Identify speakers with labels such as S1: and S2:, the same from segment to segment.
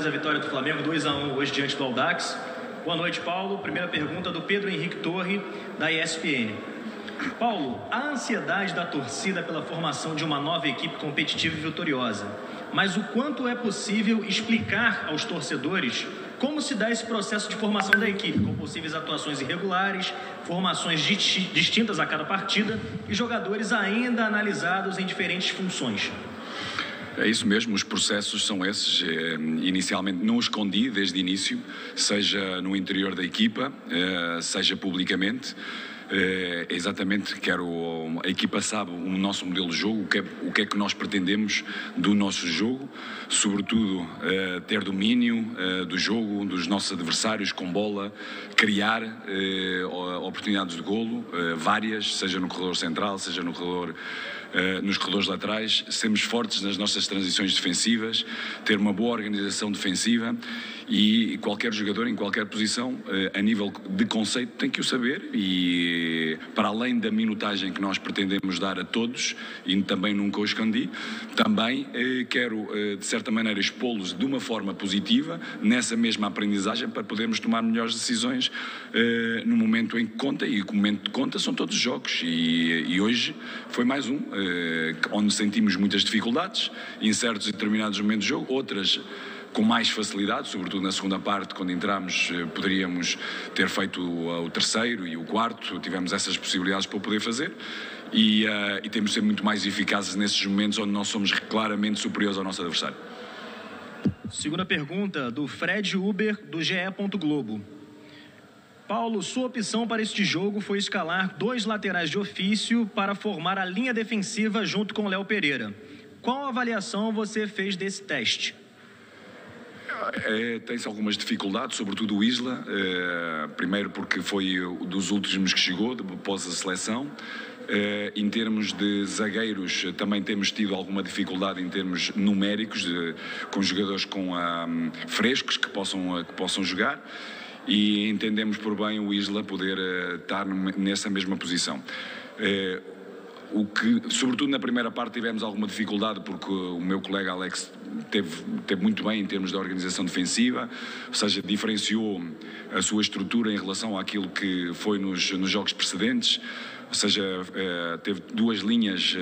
S1: após a vitória do Flamengo 2-1 hoje diante do Audax. Boa noite, Paulo. Primeira pergunta do Pedro Henrique Torre, da ESPN. Paulo, a ansiedade da torcida pela formação de uma nova equipe competitiva e vitoriosa, mas o quanto é possível explicar aos torcedores como se dá esse processo de formação da equipe, com possíveis atuações irregulares, formações distintas a cada partida e jogadores ainda analisados em diferentes funções?
S2: É isso mesmo, os processos são esses. Inicialmente não escondi desde o início, seja no interior da equipa, seja publicamente. Exatamente, a equipa sabe o nosso modelo de jogo, o que é que nós pretendemos do nosso jogo, sobretudo ter domínio do jogo, dos nossos adversários com bola, criar oportunidades de golo, várias, seja no corredor central, seja no corredor nos corredores laterais, sermos fortes nas nossas transições defensivas, ter uma boa organização defensiva, e qualquer jogador em qualquer posição, a nível de conceito, tem que o saber, e para além da minutagem que nós pretendemos dar a todos, e também nunca o escondi, também quero de certa maneira expô-los de uma forma positiva nessa mesma aprendizagem, para podermos tomar melhores decisões no momento em que conta, e o momento que conta são todos os jogos, e hoje foi mais um, onde sentimos muitas dificuldades em certos e determinados momentos de jogo, outras com mais facilidade, sobretudo na segunda parte, quando entramos, poderíamos ter feito o terceiro e o quarto, tivemos essas possibilidades para o poder fazer, e temos de ser muito mais eficazes nesses momentos onde nós somos claramente superiores ao nosso adversário.
S1: Segunda pergunta, do Fred Uber, do GE. Globo. Paulo, sua opção para este jogo foi escalar 2 laterais de ofício para formar a linha defensiva junto com Léo Pereira. Qual avaliação você fez desse teste?
S2: Tem-se algumas dificuldades, sobretudo o Isla, primeiro porque foi dos últimos que chegou, após a seleção. Em termos de zagueiros, também temos tido alguma dificuldade em termos numéricos, com jogadores frescos que possam jogar, e entendemos por bem o Isla poder estar nessa mesma posição. O que, sobretudo na primeira parte, tivemos alguma dificuldade, porque o meu colega Alex teve muito bem em termos de organização defensiva, ou seja, diferenciou a sua estrutura em relação àquilo que foi nos jogos precedentes, ou seja, teve 2 linhas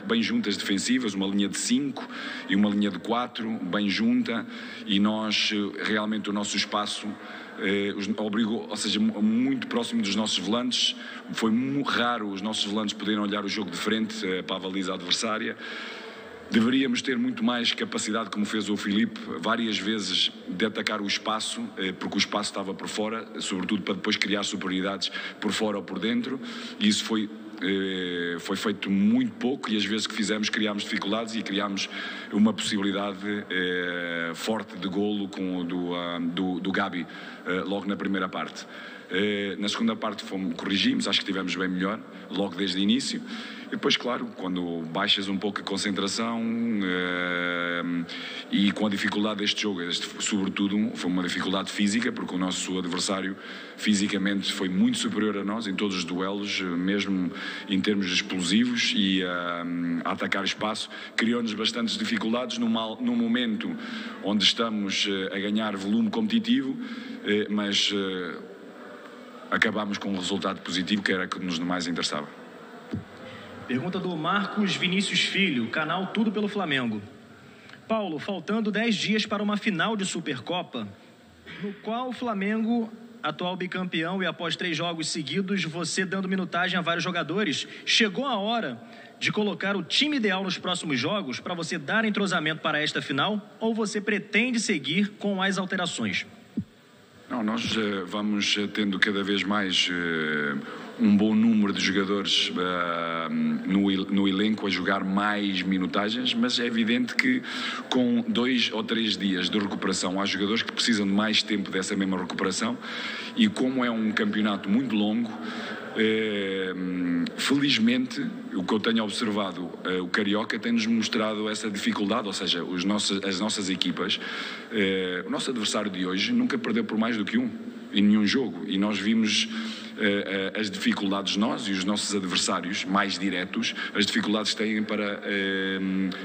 S2: bem juntas defensivas, uma linha de 5 e uma linha de 4, bem junta, e nós, realmente, o nosso espaço obrigou, ou seja, muito próximo dos nossos volantes. Foi muito raro os nossos volantes poderem olhar o jogo de frente para a baliza adversária. Deveríamos ter muito mais capacidade, como fez o Filipe, várias vezes, de atacar o espaço, porque o espaço estava por fora, sobretudo para depois criar superioridades por fora ou por dentro, e isso foi feito muito pouco, e as vezes que fizemos criámos dificuldades e criámos uma possibilidade forte de golo do Gabi logo na primeira parte. Na segunda parte corrigimos, acho que estivemos bem melhor logo desde o início, e depois, claro, quando baixas um pouco a concentração e com a dificuldade deste jogo, sobretudo foi uma dificuldade física, porque o nosso adversário fisicamente foi muito superior a nós em todos os duelos, mesmo em termos explosivos, e a atacar espaço, criou-nos bastantes dificuldades num momento onde estamos a ganhar volume competitivo, mas acabámos com um resultado positivo, que era o que nos mais interessava.
S1: Pergunta do Marcos Vinícius Filho, canal Tudo pelo Flamengo. Paulo, faltando 10 dias para uma final de Supercopa, no qual o Flamengo, atual bicampeão, e após 3 jogos seguidos, você dando minutagem a vários jogadores, chegou a hora de colocar o time ideal nos próximos jogos para você dar entrosamento para esta final, ou você pretende seguir com as alterações?
S2: Não, nós vamos tendo cada vez mais um bom número de jogadores no elenco a jogar mais minutagens, mas é evidente que com 2 ou 3 dias de recuperação há jogadores que precisam de mais tempo dessa mesma recuperação, e como é um campeonato muito longo, felizmente, o que eu tenho observado, o Carioca tem-nos mostrado essa dificuldade, ou seja, as nossas equipas, o nosso adversário de hoje nunca perdeu por mais do que em nenhum jogo, e nós vimos as dificuldades, nós e os nossos adversários mais diretos, as dificuldades que têm para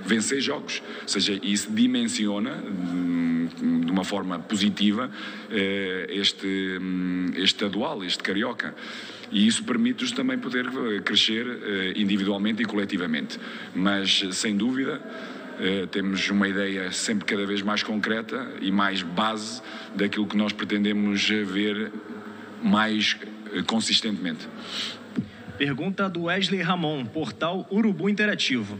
S2: vencer jogos, ou seja, isso dimensiona de uma forma positiva este estadual, este carioca. E isso permite-nos também poder crescer individualmente e coletivamente. Mas, sem dúvida, temos uma ideia sempre cada vez mais concreta e mais base daquilo que nós pretendemos ver mais consistentemente.
S1: Pergunta do Wesley Ramon, portal Urubu Interativo.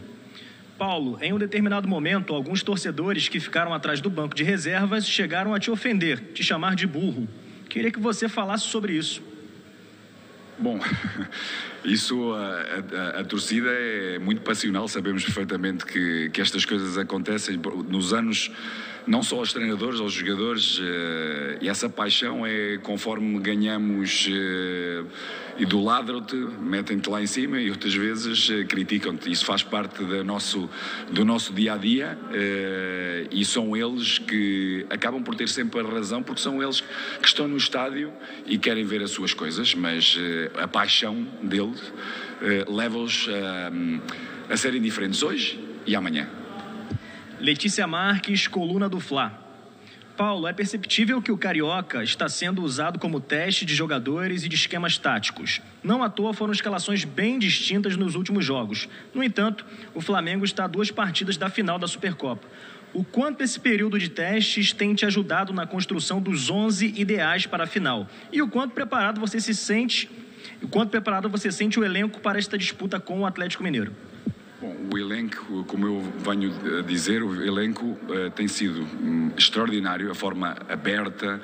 S1: Paulo, em um determinado momento, alguns torcedores que ficaram atrás do banco de reservas chegaram a te ofender, te chamar de burro. Queria que você falasse sobre isso.
S2: Bom, isso, a torcida é muito passional, sabemos perfeitamente que estas coisas acontecem nos anos, não só aos treinadores, aos jogadores, e essa paixão é conforme ganhamos, idolatram-te, metem-te lá em cima e outras vezes criticam-te. Isso faz parte do nosso dia-a-dia e são eles que acabam por ter sempre a razão, porque são eles que estão no estádio e querem ver as suas coisas, mas a paixão deles leva-os a serem diferentes hoje e amanhã.
S1: Letícia Marques, coluna do Fla. Paulo, é perceptível que o Carioca está sendo usado como teste de jogadores e de esquemas táticos. Não à toa foram escalações bem distintas nos últimos jogos. No entanto, o Flamengo está a 2 partidas da final da Supercopa. O quanto esse período de testes tem te ajudado na construção dos 11 ideais para a final? E o quanto preparado você sente o elenco para esta disputa com o Atlético Mineiro?
S2: Bom, o elenco, como eu venho a dizer, o elenco tem sido extraordinário, a forma aberta,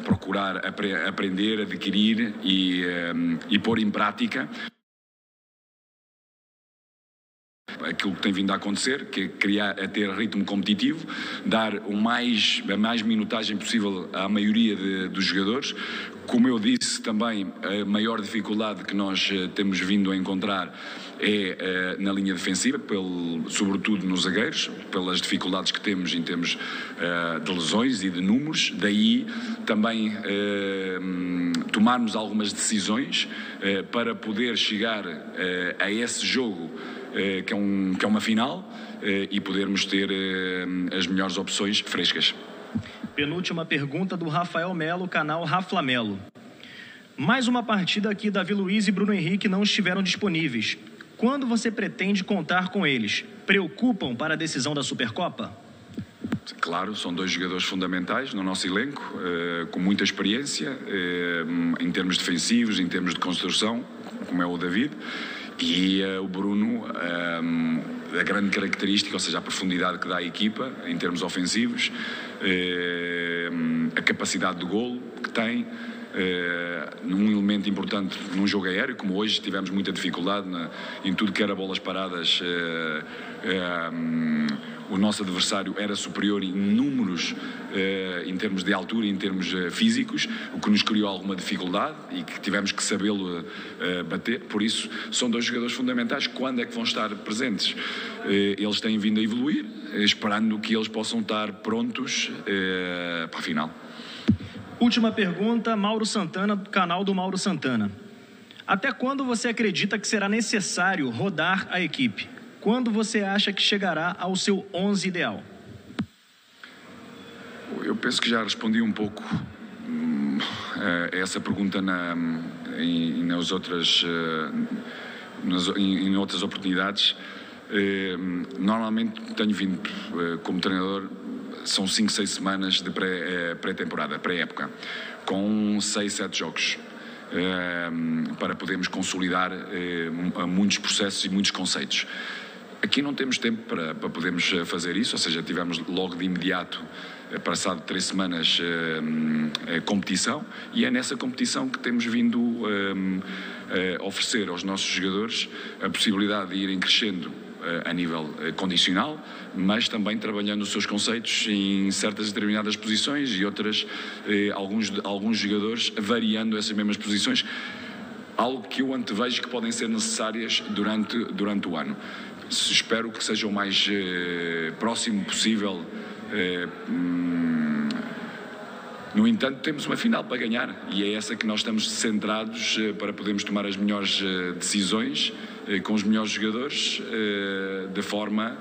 S2: procurar aprender, adquirir e pôr em prática aquilo que tem vindo a acontecer, que é ter ritmo competitivo, dar a mais minutagem possível à maioria dos jogadores. Como eu disse também, a maior dificuldade que nós temos vindo a encontrar é na linha defensiva, sobretudo nos zagueiros, pelas dificuldades que temos em termos de lesões e de números. Daí também tomarmos algumas decisões para poder chegar a esse jogo que é uma final e podermos ter as melhores opções frescas.
S1: Penúltima pergunta do Rafael Melo, canal Rafa Melo. Mais uma partida que Davi Luiz e Bruno Henrique não estiveram disponíveis. Quando você pretende contar com eles? Preocupam para a decisão da Supercopa?
S2: Claro, são 2 jogadores fundamentais no nosso elenco, com muita experiência, em termos defensivos, em termos de construção, como é o David. E o Bruno, a grande característica, ou seja, a profundidade que dá à equipa em termos ofensivos, a capacidade de golo que tem, num elemento importante num jogo aéreo, como hoje tivemos muita dificuldade em tudo que era bolas paradas. O nosso adversário era superior em números, em termos de altura e em termos físicos, o que nos criou alguma dificuldade e que tivemos que sabê-lo bater. Por isso, são 2 jogadores fundamentais. Quando é que vão estar presentes? Eles têm vindo a evoluir, esperando que eles possam estar prontos para a final.
S1: Última pergunta, Mauro Santana, do canal do Mauro Santana. Até quando você acredita que será necessário rodar a equipe? Quando você acha que chegará ao seu 11 ideal?
S2: Eu penso que já respondi um pouco a essa pergunta em outras oportunidades. Normalmente tenho vindo como treinador, são 5, 6 semanas de pré-temporada, pré-época, com 6, 7 jogos. Para podermos consolidar muitos processos e muitos conceitos. Aqui não temos tempo para podermos fazer isso, ou seja, tivemos logo de imediato, passado 3 semanas, competição, e é nessa competição que temos vindo a oferecer aos nossos jogadores a possibilidade de irem crescendo a nível condicional, mas também trabalhando os seus conceitos em certas determinadas posições e outras, alguns jogadores variando essas mesmas posições, algo que eu antevejo que podem ser necessárias durante o ano. Espero que seja o mais próximo possível. No entanto, temos uma final para ganhar e é essa que nós estamos centrados para podermos tomar as melhores decisões com os melhores jogadores, de forma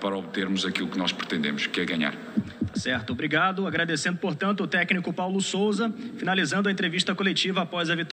S2: para obtermos aquilo que nós pretendemos, que é ganhar.
S1: Certo, obrigado. Agradecendo, portanto, o técnico Paulo Souza, finalizando a entrevista coletiva após a vitória.